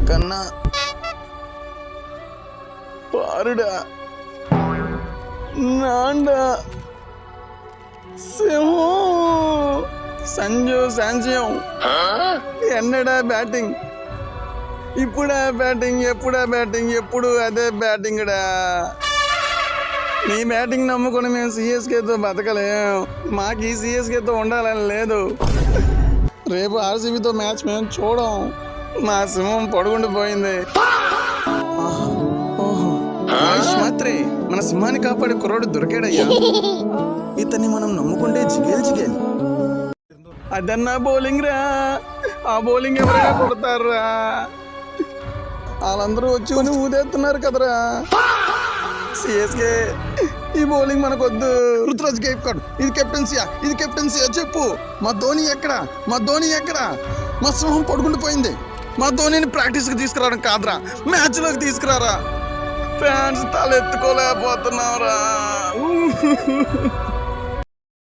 కన్నా பாருடா நான்டா సింహం సంజు శాంశయం ఎన్నడా బ్యాటింగ్ ఇప్పుడా బ్యాటింగ్ ఎప్పుడా బ్యాటింగ్ ఎప్పుడు అదే బ్యాటింగ్ డా నీ బ్యాటింగ్ నమ్ముకొని మేము సిఎస్కేతో బతకలేం మాకు ఈ సిఎస్కేతో ఉండాలని లేదు రేపు ఆర్సీబీతో మ్యాచ్ మేము చూడం మా సింహం పడుకుండిపోయింది మాత్రే మన సింహాన్ని కాపాడే కుర్రాడు దొరికాడయ్యా ఇతన్ని మనం నమ్ముకుంటే జిగేలు అదన్నా బౌలింగ్ రా ఆ బౌలింగ్ ఎవరైనా కొడతారా వాళ్ళందరూ వచ్చి ఊదేస్తున్నారు కదరా సిఎస్కే ఈ బౌలింగ్ మనకొద్దు రుతురాజ్ గేప్ కాడు ఇది కెప్టెన్సీయా చెప్పు మా ధోని ఎక్కడ మా సింహం పడుకుండిపోయింది మా ధోనిని ప్రాక్టీస్కి తీసుకురావడం కాదురా మ్యాచ్లోకి తీసుకురారా ఫ్యాన్స్ తలెత్తుకోలేకపోతున్నారా